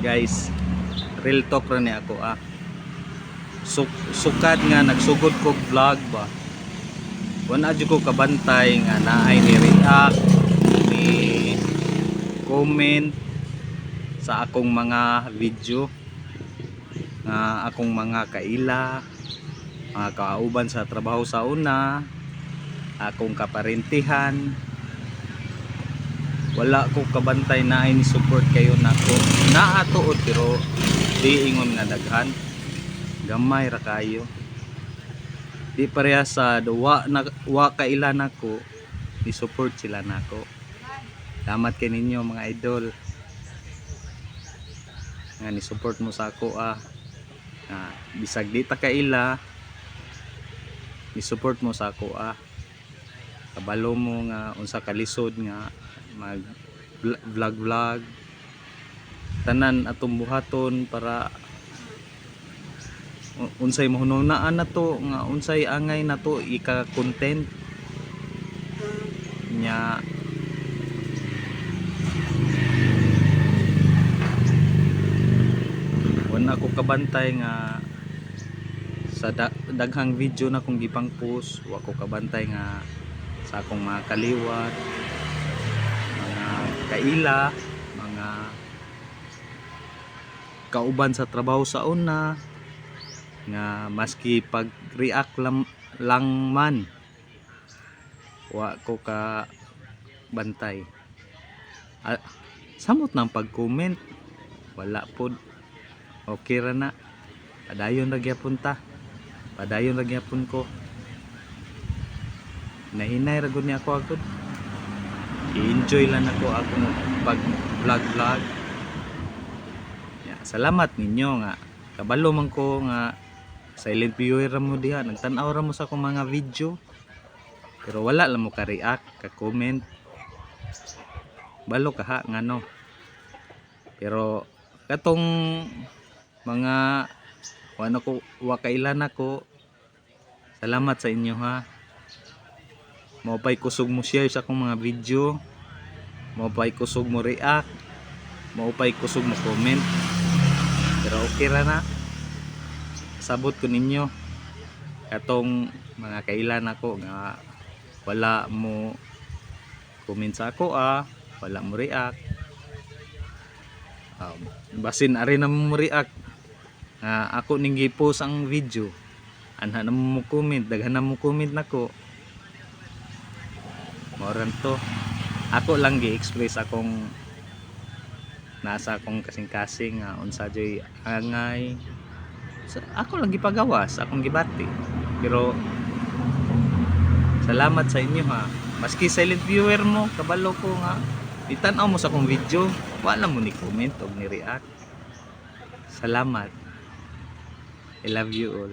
Guys, real talk ra ni ako sukad nga nagsugod ko vlog ba. Wala jud ko kabantay nga naay ni react, ni comment sa akong mga video nga akong mga kaila, mga kauban sa trabaho sa una, akong kaparentihan. Wala ko kabantay na ni support kayo nako. Naatuod pero di ingon nga daghan. Gamay ra kayo. Di pareha sa wa kailan nako, ni support sila nako. Salamat kay ninyo mga idol. Nga ni support mo sa ako bisag di ta kaila, ni support mo sa ako kabalo mo nga unsa kalisod nga mag vlog tanan atong buhaton para unsay mahununaan na to nga unsay angay na to ika content nya. Wala ako kabantay nga sa daghang video na kong gipang post, wa ko kabantay nga sa akong mga kaliwat, kaila, mga kauban sa trabaho sa una nga maski pag react lang man wa ko ka bantay. Samot nang pag comment wala pod, okay ra na, padayon ra gyapon ta, padayon ra gyapon ko, nahinay ra gud ni ako agud. I-enjoy lang ako akong pag vlog. Salamat ninyo nga kabalo man ko nga silent viewer ra mo diha, nagtan-aw ra mo sa akong mga video pero wala lang mo ka react, ka comment. Balo ka ngano. Pero katong mga wa kailan ako, salamat sa inyo maupay kusog mo share sa akong mga video, maupay kusog mo react, maupay kusog mo comment. Pero okay ra na, sabot ko ninyo katong mga kailan ako nga wala mo comment sa ako wala mo react. Basin ari na mo react nga ako ning gi-post ang video, anha na mo comment, daghan na mo comment nako. Moran to ako lang gi-express akong nasa akong kasing-kasing unsa joy angay ako lang gipagawas, akong gibati. Pero salamat sa inyo maski silent viewer mo, kabalo ko nga itan-aw mo sa akong video, wala mo ni comment o ni react. Salamat. I love you all.